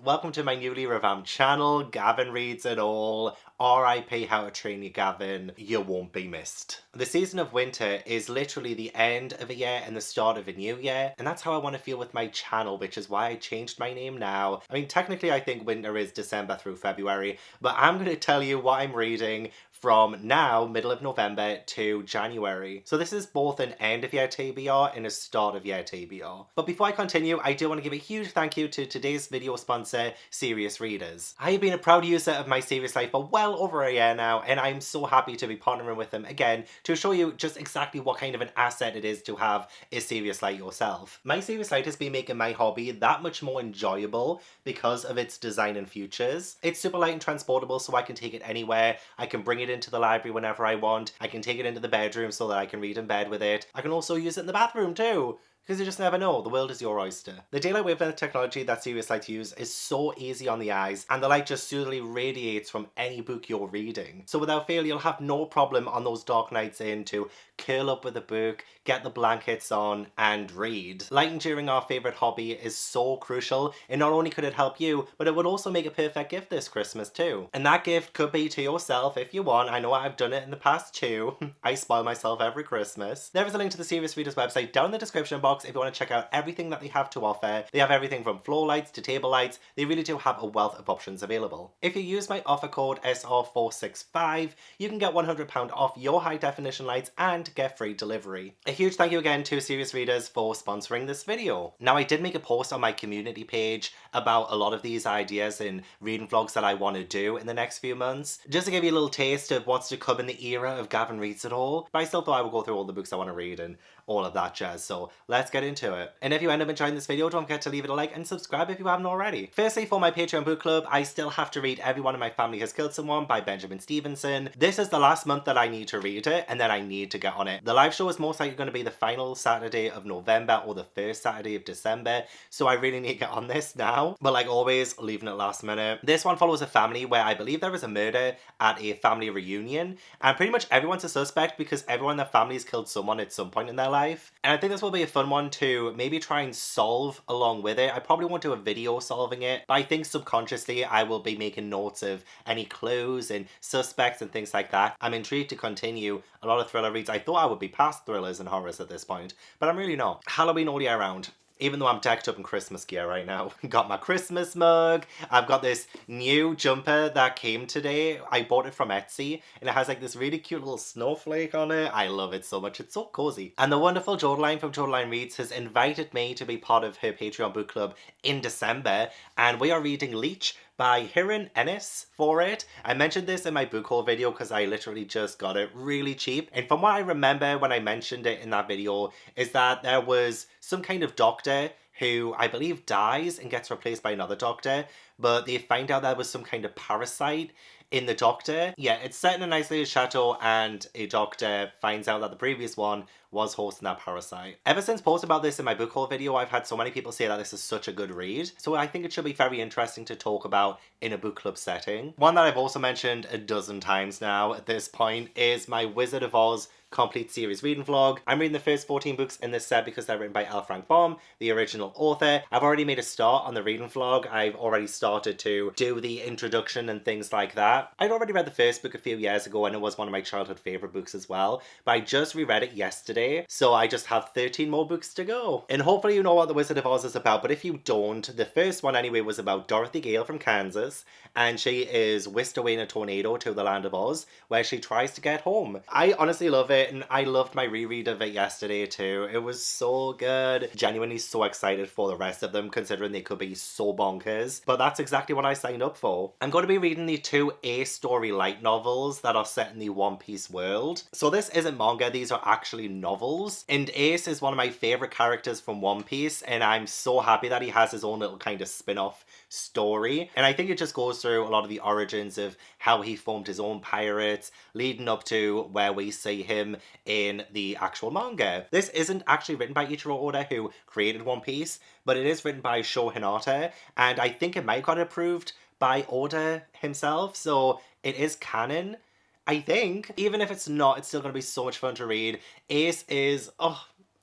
welcome to my newly revamped channel. Gavin reads it all. R.I.P. How to Train Your Gavin. You won't be missed. The season of winter is literally the end of a year and the start of a new year, and that's how I want to feel with my channel, which is why I changed my name now. I mean, technically I think winter is December through February, but I'm going to tell you what I'm reading from now, middle of November, to January. So this is both an end of year TBR and a start of year TBR. But before I continue, I do want to give a huge thank you to today's video sponsor, Serious Readers. I have been a proud user of my Serious Life for well over a year now, and I'm so happy to be partnering with them again to show you just exactly what kind of an asset it is to have a Serious Light yourself. My Serious Light has been making my hobby that much more enjoyable because of its design and features. It's super light and transportable, so I can take it anywhere. I can bring it into the library whenever I want. I can take it into the bedroom so that I can read in bed with it. I can also use it in the bathroom too, because you just never know. The world is your oyster. The daylight wavelength technology that Serious Light use is so easy on the eyes, and the light just soothingly radiates from any book you're reading. So without fail, you'll have no problem on those dark nights in to curl up with a book, get the blankets on, and read. Lighting during our favourite hobby is so crucial, and not only could it help you, but it would also make a perfect gift this Christmas too. And that gift could be to yourself if you want. I know I've done it in the past too. I spoil myself every Christmas. There is a link to the Serious Readers website down in the description box if you want to check out everything that they have to offer. They have everything from floor lights to table lights. They really do have a wealth of options available. If you use my offer code SR465, you can get £100 off your high definition lights and get free delivery. A huge thank you again to Serious Readers for sponsoring this video. Now, I did make a post on my community page about a lot of these ideas and reading vlogs that I want to do in the next few months, just to give you a little taste of what's to come in the era of Gavin Reads It All. But I still thought I would go through all the books I want to read and all of that jazz, so let's get into it. And if you end up enjoying this video, don't forget to leave it a like and subscribe if you haven't already. Firstly, for my Patreon book club, I still have to read Everyone in My Family Has Killed Someone by Benjamin Stevenson. This is the last month that I need to read it, and then I need to get on it. The live show is most likely going to be the final Saturday of November or the first Saturday of December, so I really need to get on this now. But like always, leaving it last minute. This one follows a family where I believe there is a murder at a family reunion, and pretty much everyone's a suspect because everyone in their family has killed someone at some point in their life. And I think this will be a fun one to maybe try and solve along with it. I probably won't do a video solving it, but I think subconsciously I will be making notes of any clues and suspects and things like that. I'm intrigued to continue a lot of thriller reads. I thought I would be past thrillers and horrors at this point, but I'm really not. Halloween all year round. Even though I'm decked up in Christmas gear right now. Got my Christmas mug. I've got this new jumper that came today. I bought it from Etsy, and it has like this really cute little snowflake on it. I love it so much. It's so cozy. And the wonderful Jodeline from Jodeline Reads has invited me to be part of her Patreon book club in December, and we are reading Leech by Hiran Ennis for it. I mentioned this in my book haul video because I literally just got it really cheap. And from what I remember when I mentioned it in that video is that there was some kind of doctor who I believe dies and gets replaced by another doctor, but they find out there was some kind of parasite in the doctor. Yeah, it's set in an isolated chateau and a doctor finds out that the previous one was hosting that parasite. Ever since posting about this in my book haul video, I've had so many people say that this is such a good read. So I think it should be very interesting to talk about in a book club setting. One that I've also mentioned a dozen times now at this point is my Wizard of Oz complete series reading vlog. I'm reading the first 14 books in this set because they're written by L. Frank Baum, the original author. I've already made a start on the reading vlog. I've already started to do the introduction and things like that. I'd already read the first book a few years ago and it was one of my childhood favourite books as well, but I just reread it yesterday, so I just have 13 more books to go. And hopefully you know what the Wizard of Oz is about, but if you don't, the first one anyway was about Dorothy Gale from Kansas, and she is whisked away in a tornado to the land of Oz, where she tries to get home. I honestly love it, and I loved my reread of it yesterday too. It was so good. Genuinely so excited for the rest of them, considering they could be so bonkers. But that's exactly what I signed up for. I'm going to be reading the two A-story light novels that are set in the One Piece world. So this isn't manga, these are actually novels. And Ace is one of my favourite characters from One Piece, and I'm so happy that he has his own little kind of spin-off story. And I think it just goes through a lot of the origins of how he formed his own pirates, leading up to where we see him in the actual manga. This isn't actually written by Ichiro Oda, who created One Piece, but it is written by Sho Hinata, and I think it might got approved by Oda himself, so it is canon, I think. Even if it's not, it's still going to be so much fun to read. Ace is,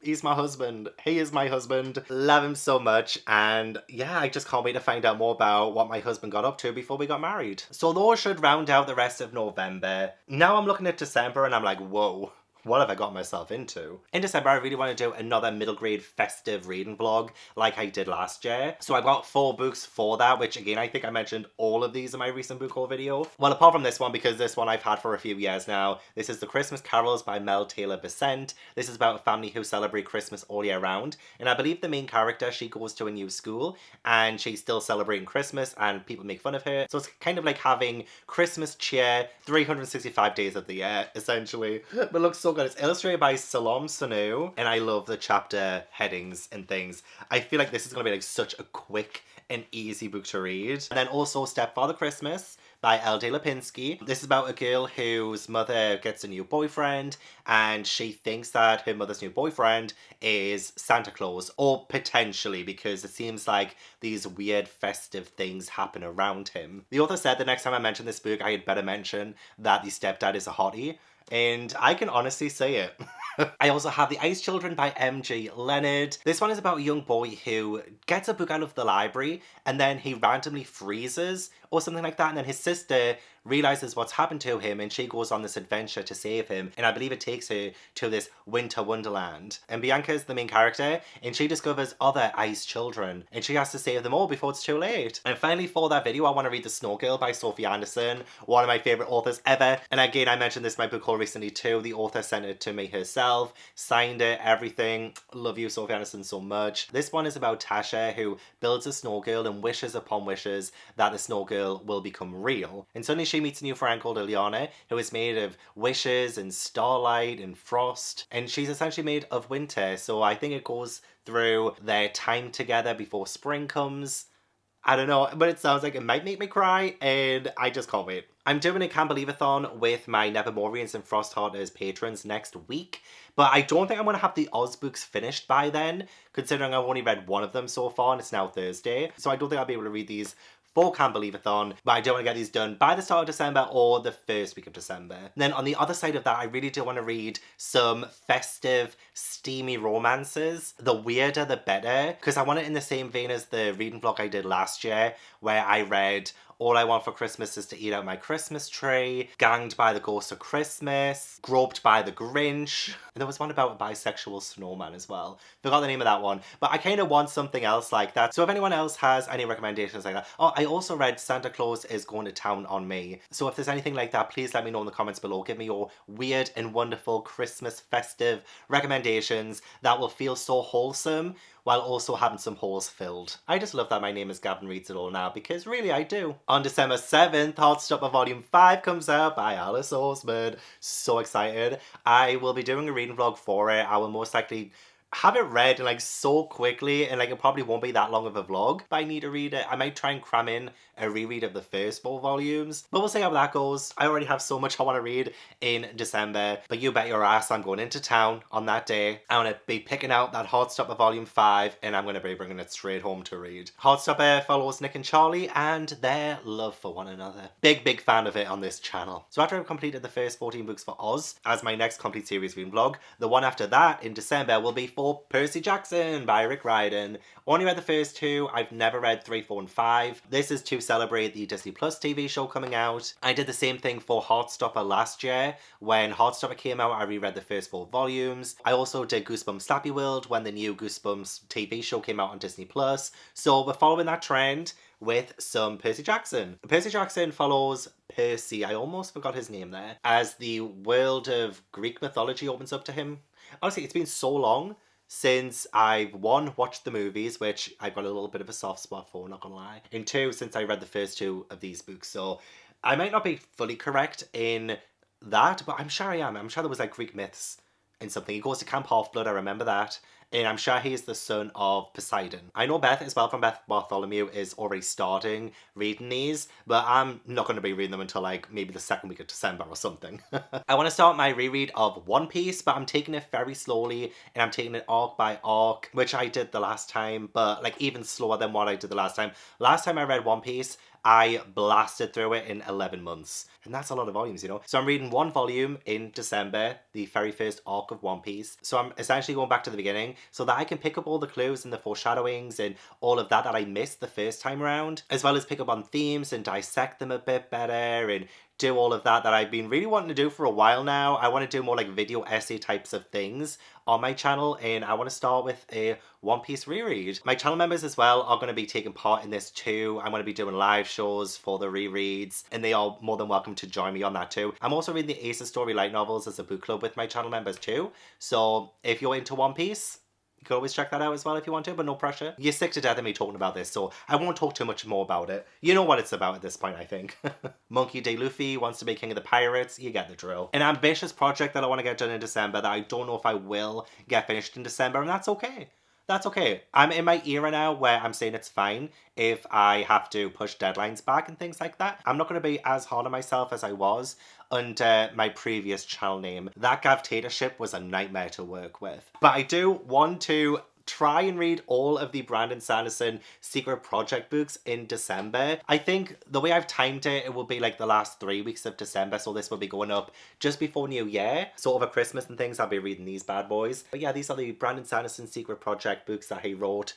He's my husband. He is my husband. Love him so much. And yeah, I just can't wait to find out more about what my husband got up to before we got married. So those should round out the rest of November. Now I'm looking at December and I'm like, whoa. What have I got myself into? In December, I really want to do another middle grade festive reading vlog like I did last year. So I got 4 books for that, which again, I think I mentioned all of these in my recent book haul video. Well, apart from this one, because this one I've had for a few years now. This is The Christmas Carols by Mel Taylor Besant. This is about a family who celebrate Christmas all year round. And I believe the main character, she goes to a new school and she's still celebrating Christmas and people make fun of her. So it's kind of like having Christmas cheer 365 days of the year, essentially. But it looks so good. It's illustrated by Salom Sanu, and I love the chapter headings and things. I feel like this is going to be like such a quick and easy book to read. And then also Stepfather Christmas by L.D. Lipinski. This is about a girl whose mother gets a new boyfriend and she thinks that her mother's new boyfriend is Santa Claus, or potentially, because it seems like these weird festive things happen around him. The author said the next time I mention this book I had better mention that the stepdad is a hottie. And I can honestly say it. I also have The Ice Children by M.G. Leonard. This one is about a young boy who gets a book out of the library and then he randomly freezes or something like that, and then his sister realizes what's happened to him and she goes on this adventure to save him, and I believe it takes her to this winter wonderland. And Bianca is the main character and she discovers other ice children and she has to save them all before it's too late. And finally, for that video, I want to read The Snow Girl by Sophie Anderson, one of my favorite authors ever. And again, I mentioned this in my book haul recently too. The author sent it to me herself, signed it, everything. Love you, Sophie Anderson, so much. This one is about Tasha, who builds a snow girl and wishes upon wishes that the snow girl will become real. And suddenly she meets a new friend called Ileana, who is made of wishes and starlight and frost, and she's essentially made of winter. So I think it goes through their time together before spring comes. I don't know, but it sounds like it might make me cry, and I just can't wait. I'm doing a Can't Believe-a-thon with my Nevermoorians and Frosthearters patrons next week, but I don't think I'm going to have the Oz books finished by then, considering I've only read one of them so far, and it's now Thursday. So I don't think I'll be able to read these for Can't Believe-a-thon, but I do want to get these done by the start of December or the first week of December. And then on the other side of that, I really do want to read some festive, steamy romances. The weirder, the better, because I want it in the same vein as the reading vlog I did last year, where I read All I Want for Christmas Is to Eat Out My Christmas Tree, Ganged by the Ghost of Christmas, Groped by the Grinch, and there was one about a bisexual snowman as well. Forgot the name of that one, but I kind of want something else like that. So if anyone else has any recommendations like that. Oh, I also read Santa Claus is Going to Town on Me. So if there's anything like that, please let me know in the comments below. Give me your weird and wonderful Christmas festive recommendations that will feel so wholesome while also having some holes filled. I just love that my name is Gavin Reads It All now, because really I do. On December 7th, Heartstopper Volume 5 comes out by Alice Oseman. So excited. I will be doing a reading vlog for it. I will most likely have it read like so quickly, and like it probably won't be that long of a vlog, but I need to read it. I might try and cram in a reread of the first 4 volumes, but we'll see how that goes. I already have so much I want to read in December, but you bet your ass I'm going into town on that day. I want to be picking out that Heartstopper Volume 5 and I'm going to be bringing it straight home to read. Heartstopper follows Nick and Charlie and their love for one another. Big fan of it on this channel. So after I've completed the first 14 books for Oz as my next complete series reading vlog, the one after that in December will be for Percy Jackson by Rick Riordan. Only read the first 2. I've never read 3, 4, and 5. This is to celebrate the Disney Plus TV show coming out. I did the same thing for Heartstopper last year. When Heartstopper came out, I reread the first 4 volumes. I also did Goosebumps Slappy World when the new Goosebumps TV show came out on Disney Plus. So we're following that trend with some Percy Jackson. Percy Jackson follows Percy, I almost forgot his name there, as the world of Greek mythology opens up to him. Honestly, it's been so long since I've, 1, watched the movies, which I've got a little bit of a soft spot for, not gonna lie, and 2, since I read the first 2 of these books. So I might not be fully correct in that, but I'm sure I am. I'm sure there was like Greek myths and something. He goes to Camp Half-Blood, I remember that. and I'm sure he is the son of Poseidon. I know Beth as well from Beth Bartholomew is already starting reading these, but I'm not going to be reading them until like maybe the second week of December or something. I want to start my reread of One Piece, but I'm taking it very slowly, and I'm taking it arc by arc, which I did the last time, but like even slower than what I did the last time. Last time I read One Piece, I blasted through it in 11 months. And that's a lot of volumes, you know? So I'm reading one volume in December, the very first arc of One Piece. So I'm essentially going back to the beginning so that I can pick up all the clues and the foreshadowings and all of that I missed the first time around, as well as pick up on themes and dissect them a bit better and do all of that I've been really wanting to do for a while now. I want to do more like video essay types of things on my channel, and I want to start with a One Piece reread. My channel members as well are going to be taking part in this too. I'm going to be doing live shows for the rereads, and they are more than welcome to join me on that too. I'm also reading the Ace of Story light novels as a book club with my channel members too, so if you're into One Piece, you can always check that out as well if you want to, but no pressure. You're sick to death of me talking about this, so I won't talk too much more about it. You know what it's about at this point, I think. Monkey D. Luffy wants to be king of the pirates. You get the drill. An ambitious project that I want to get done in December that I don't know if I will get finished in December, and that's okay. That's okay. I'm in my era now where I'm saying it's fine if I have to push deadlines back and things like that. I'm not going to be as hard on myself as I was under my previous channel name. That gavtatorship was a nightmare to work with. But I do want to try and read all of the Brandon Sanderson Secret Project books in December. I think the way I've timed it, it will be like the last 3 weeks of December, so this will be going up just before New Year. So over Christmas and things, I'll be reading these bad boys. But yeah, these are the Brandon Sanderson Secret Project books that he wrote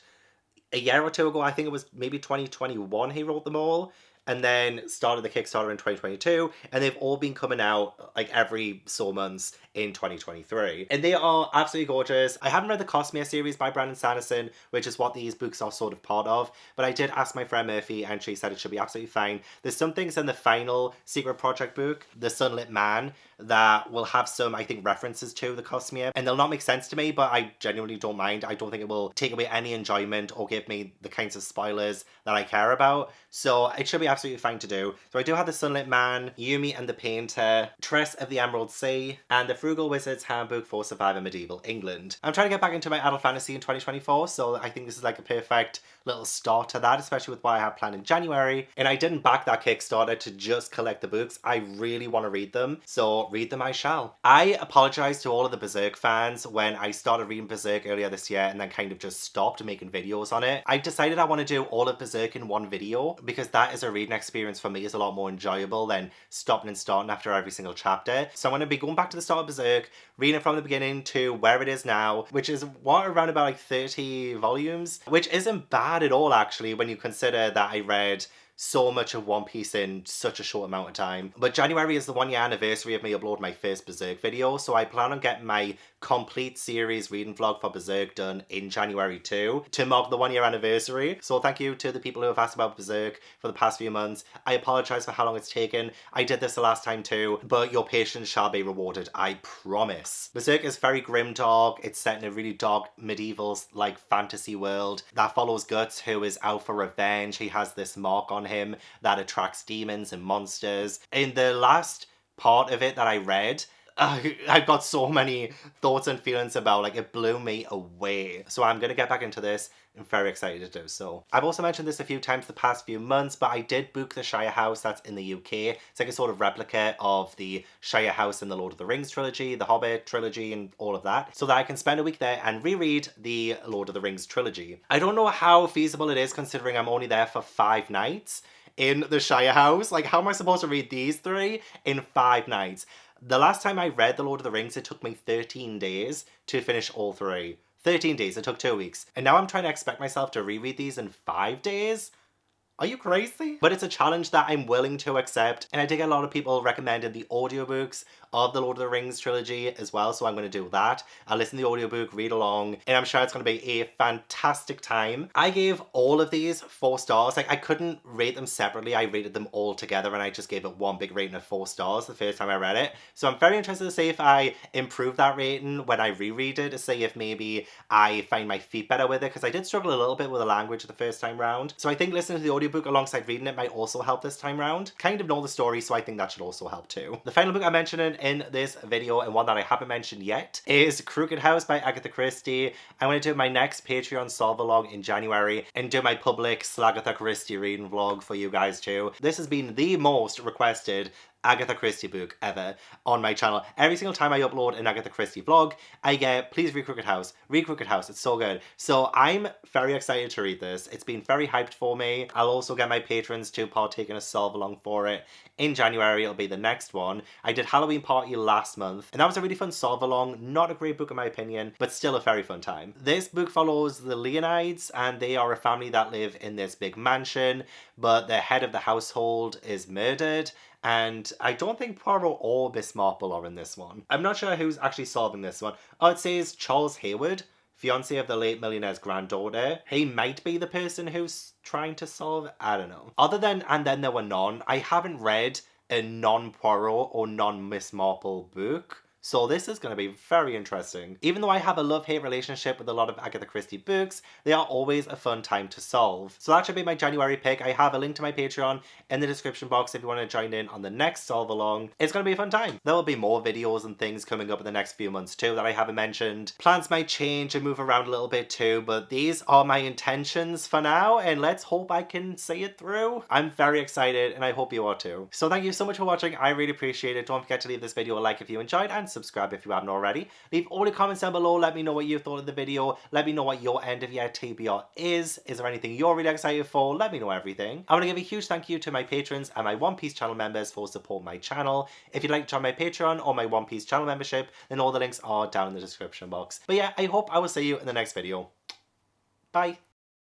a year or two ago. I think it was maybe 2021 he wrote them all, and then started the Kickstarter in 2022, and they've all been coming out like every so months in 2023. And they are absolutely gorgeous. I haven't read the Cosmere series by Brandon Sanderson, which is what these books are sort of part of, but I did ask my friend Murphy, and she said it should be absolutely fine. There's some things in the final Secret Project book, The Sunlit Man, that will have some, I think, references to the Cosmere, and they'll not make sense to me, but I genuinely don't mind. I don't think it will take away any enjoyment or give me the kinds of spoilers that I care about, so it should be absolutely fine to do. So I do have The Sunlit Man, Yumi and the Painter, Tress of the Emerald Sea, and The Frugal Wizard's Handbook for Surviving Medieval England. I'm trying to get back into my adult fantasy in 2024, so I think this is like a perfect little start to that, especially with what I have planned in January. And I didn't back that Kickstarter to just collect the books. I really want to read them, so read them I shall. I apologize to all of the Berserk fans when I started reading Berserk earlier this year and then kind of just stopped making videos on it. I've decided I want to do all of Berserk in one video because that is a reading experience for me is a lot more enjoyable than stopping and starting after every single chapter. So I'm going to be going back to the start of Berserk, reading it from the beginning to where it is now, which is what, around about like 30 volumes, which isn't bad at all actually when you consider that I read so much of One Piece in such a short amount of time. But January is the 1 year anniversary of me uploading my first Berserk video, so I plan on getting my complete series reading vlog for Berserk done in January too, to mark the 1 year anniversary. So thank you to the people who have asked about Berserk for the past few months. I apologise for how long it's taken. I did this the last time too, but your patience shall be rewarded, I promise. Berserk is very grimdark. It's set in a really dark medieval like fantasy world that follows Guts, who is out for revenge. He has this mark on him that attracts demons and monsters. In the last part of it that I read, I got so many thoughts and feelings about, like, it blew me away. So I'm gonna get back into this. I'm very excited to do so. I've also mentioned this a few times the past few months, but I did book the Shire House that's in the UK. It's like a sort of replica of the Shire House in the Lord of the Rings trilogy, the Hobbit trilogy, and all of that, so that I can spend a week there and reread the Lord of the Rings trilogy. I don't know how feasible it is considering I'm only there for 5 nights in the Shire House. Like, how am I supposed to read these 3 in 5 nights? The last time I read The Lord of the Rings, it took me 13 days to finish all 3. 13 days, it took 2 weeks. And now I'm trying to expect myself to reread these in 5 days? Are you crazy? But it's a challenge that I'm willing to accept, and I did get a lot of people recommended the audiobooks of the Lord of the Rings trilogy as well, so I'm going to do that. I'll listen to the audiobook, read along, and I'm sure it's going to be a fantastic time. I gave all of these 4 stars. Like, I couldn't rate them separately. I rated them all together, and I just gave it one big rating of 4 stars the first time I read it. So I'm very interested to see if I improve that rating when I reread it, to see if maybe I find my feet better with it, because I did struggle a little bit with the language the first time round. So I think listening to the audiobook alongside reading it might also help this time round. Kind of know the story, so I think that should also help too. The final book I'm mentioning in this video, and one that I haven't mentioned yet, is Crooked House by Agatha Christie. I'm going to do my next Patreon solve along in January and do my public Agatha Christie reading vlog for you guys too. This has been the most requested Agatha Christie book ever on my channel. Every single time I upload an Agatha Christie vlog, I get, please read Crooked House, it's so good. So I'm very excited to read this. It's been very hyped for me. I'll also get my patrons to partake in a solve along for it. In January, it'll be the next one. I did Halloween Party last month, and that was a really fun solve along. Not a great book in my opinion, but still a very fun time. This book follows the Leonides, and they are a family that live in this big mansion, but the head of the household is murdered. And I don't think Poirot or Miss Marple are in this one. I'm not sure who's actually solving this one. Oh, it says Charles Hayward, fiance of the late millionaire's granddaughter. He might be the person who's trying to solve it. I don't know. Other than And Then There Were None, I haven't read a non-Poirot or non-Miss Marple book. So this is going to be very interesting. Even though I have a love-hate relationship with a lot of Agatha Christie books, they are always a fun time to solve. So that should be my January pick. I have a link to my Patreon in the description box if you want to join in on the next solve along. It's going to be a fun time. There will be more videos and things coming up in the next few months too that I haven't mentioned. Plans might change and move around a little bit too, but these are my intentions for now, and let's hope I can see it through. I'm very excited, and I hope you are too. So thank you so much for watching. I really appreciate it. Don't forget to leave this video a like if you enjoyed, and subscribe if you haven't already. Leave all the comments down below. Let me know what you thought of the video. Let me know what your end of year TBR is. Is there anything you're really excited for? Let me know everything. I want to give a huge thank you to my patrons and my One Piece channel members for supporting my channel. If you'd like to join my Patreon or my One Piece channel membership, then all the links are down in the description box. But yeah, I hope I will see you in the next video. Bye.